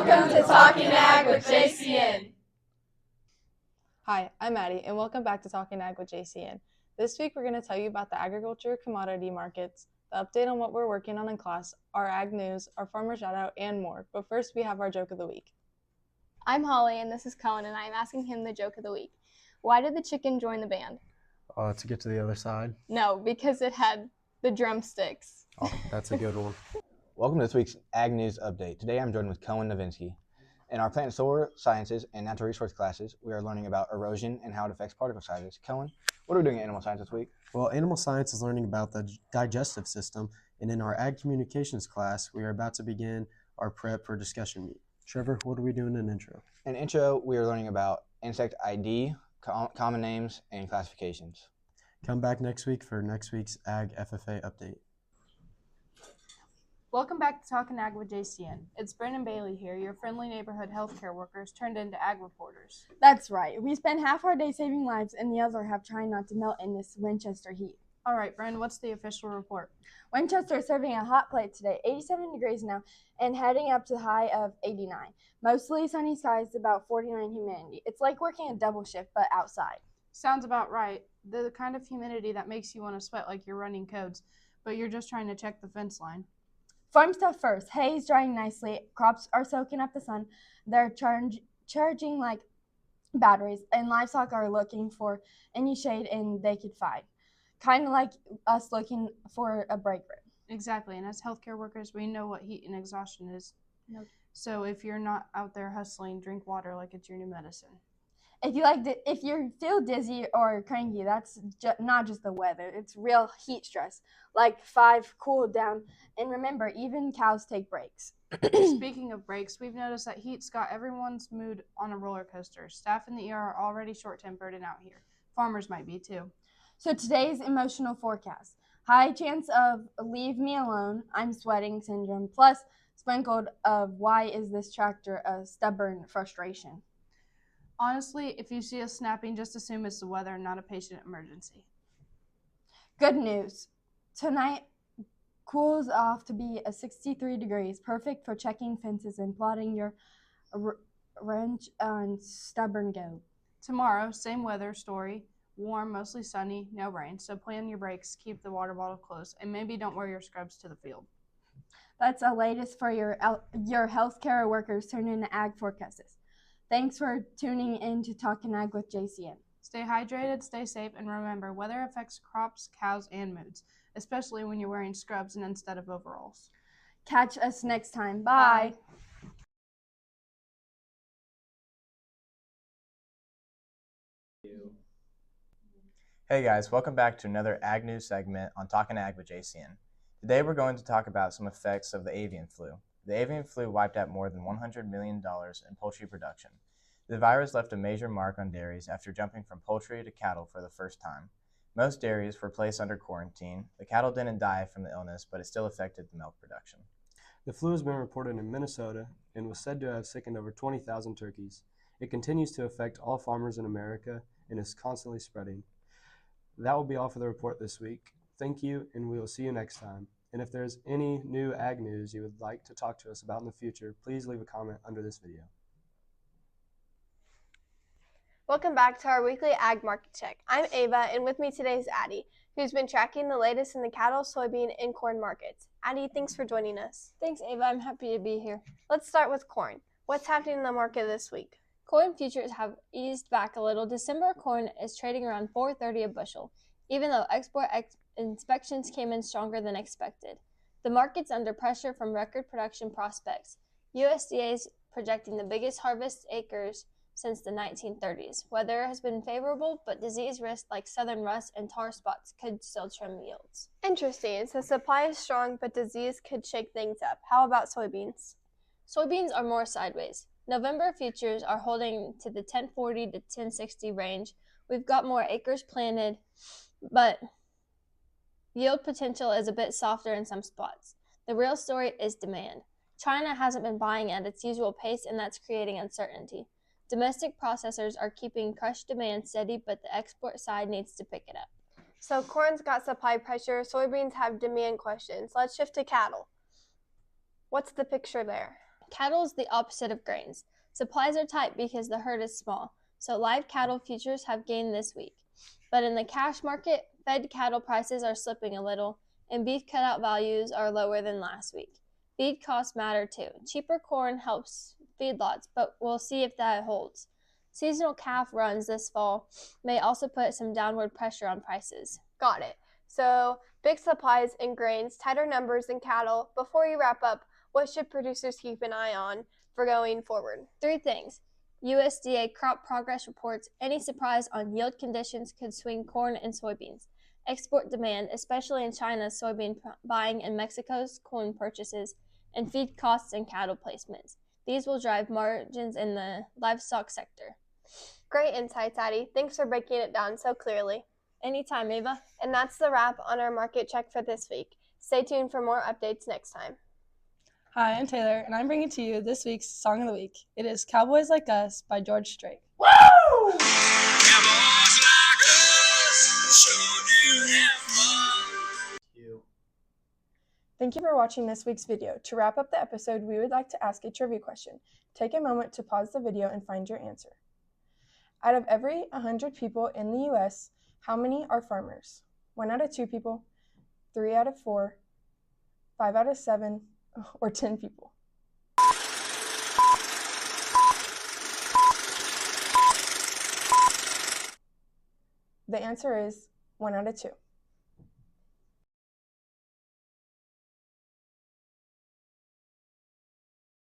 Welcome to Talkin Ag with JCN. Hi, I'm Maddie, and welcome back to Talkin Ag with JCN. This week, we're going to tell you about the agriculture commodity markets, the update on what we're working on in class, our ag news, our farmer shoutout, and more. But first, we have our joke of the week. I'm Holly, and this is Cullen, and I'm asking him the joke of the week. Why did the chicken join the band? To get to the other side. No, because it had the drumsticks. Oh, that's a good one. Welcome to this week's Ag News Update. Today I'm joined with Cohen Novinsky. In our plant and soil sciences and natural resource classes, we are learning about erosion and how it affects particle sizes. Cohen, what are we doing in animal science this week? Well, animal science is learning about the digestive system, and in our ag communications class, we are about to begin our prep for discussion meet. Trevor, what are we doing in intro? In intro, we are learning about insect ID, common names, and classifications. Come back next week for next week's Ag FFA update. Welcome back to Talkin Ag with JCN. It's Brandon Bailey here, your friendly neighborhood healthcare workers turned into ag reporters. That's right. We spend half our day saving lives and the other half trying not to melt in this Winchester heat. All right, Brandon, what's the official report? Winchester is serving a hot plate today, 87 degrees now, and heading up to the high of 89. Mostly sunny skies, about 49 humidity. It's like working a double shift, but outside. Sounds about right. The kind of humidity that makes you want to sweat like you're running codes, but you're just trying to check the fence line. Farm stuff first. Hay is drying nicely. Crops are soaking up the sun. They're charging like batteries, and livestock are looking for any shade and they could find. Kind of like us looking for a break room. Exactly, and as healthcare workers, we know what heat and exhaustion is. Nope. So if you're not out there hustling, drink water like it's your new medicine. If you feel dizzy or cranky, that's not just the weather. It's real heat stress. Like 5, cool down. And remember, even cows take breaks. Speaking of breaks, we've noticed that heat's got everyone's mood on a roller coaster. Staff in the ER are already short-tempered and out here. Farmers might be too. So today's emotional forecast. High chance of leave me alone, I'm sweating syndrome, plus sprinkled of why is this tractor a stubborn frustration. Honestly, if you see us snapping, just assume it's the weather, not a patient emergency. Good news. Tonight cools off to be a 63 degrees, perfect for checking fences and plotting your wrench on stubborn go. Tomorrow, same weather story, warm, mostly sunny, no rain. So plan your breaks, keep the water bottle close, and maybe don't wear your scrubs to the field. That's the latest for your healthcare workers turning into ag forecasts. Thanks for tuning in to Talkin Ag with JCN. Stay hydrated, stay safe, and remember, weather affects crops, cows, and moods, especially when you're wearing scrubs and instead of overalls. Catch us next time. Bye. Hey guys, welcome back to another Ag News segment on Talkin Ag with JCN. Today we're going to talk about some effects of the avian flu. The avian flu wiped out more than $100 million in poultry production. The virus left a major mark on dairies after jumping from poultry to cattle for the first time. Most dairies were placed under quarantine. The cattle didn't die from the illness, but it still affected the milk production. The flu has been reported in Minnesota and was said to have sickened over 20,000 turkeys. It continues to affect all farmers in America and is constantly spreading. That will be all for the report this week. Thank you, and we will see you next time. And if there's any new ag news you would like to talk to us about in the future, please leave a comment under this video. Welcome back to our weekly Ag Market Check. I'm Ava, and with me today is Addie, who's been tracking the latest in the cattle, soybean, and corn markets. Addie, thanks for joining us. Thanks, Ava. I'm happy to be here. Let's start with corn. What's happening in the market this week? Corn futures have eased back a little. December corn is trading around $4.30 a bushel, even though export inspections came in stronger than expected. The market's under pressure from record production prospects. USDA is projecting the biggest harvest acres since the 1930s. Weather has been favorable, but disease risks like southern rust and tar spots could still trim yields. Interesting. So supply is strong, but disease could shake things up. How about soybeans? Soybeans are more sideways. November futures are holding to the 1040 to 1060 range. We've got more acres planted, but yield potential is a bit softer in some spots. The real story is demand. China hasn't been buying at its usual pace, and that's creating uncertainty. Domestic processors are keeping crush demand steady, but the export side needs to pick it up. So corn's got supply pressure, soybeans have demand questions. Let's shift to cattle. What's the picture there? Cattle is the opposite of grains. Supplies are tight because the herd is small, so live cattle futures have gained this week. But in the cash market, fed cattle prices are slipping a little, and beef cutout values are lower than last week. Feed costs matter too. Cheaper corn helps feedlots, but we'll see if that holds. Seasonal calf runs this fall may also put some downward pressure on prices. Got it. So, big supplies in grains, tighter numbers in cattle. Before you wrap up, what should producers keep an eye on for going forward? 3 things. USDA crop progress reports. Any surprise on yield conditions could swing corn and soybeans. Export demand, especially in China's soybean buying and Mexico's corn purchases, and feed costs and cattle placements. These will drive margins in the livestock sector. Great insights, Addie. Thanks for breaking it down so clearly. Anytime, Ava. And that's the wrap on our market check for this week. Stay tuned for more updates next time. Hi, I'm Taylor, and I'm bringing to you this week's Song of the Week. It is Cowboys Like Us by George Strait. Woo! Cowboys like us, sure do have fun. Thank you for watching this week's video. To wrap up the episode, we would like to ask a trivia question. Take a moment to pause the video and find your answer. Out of every 100 people in the U.S., how many are farmers? 1 out of 2 people, 3 out of 4, 5 out of 7, or 10 people? The answer is 1 out of 2.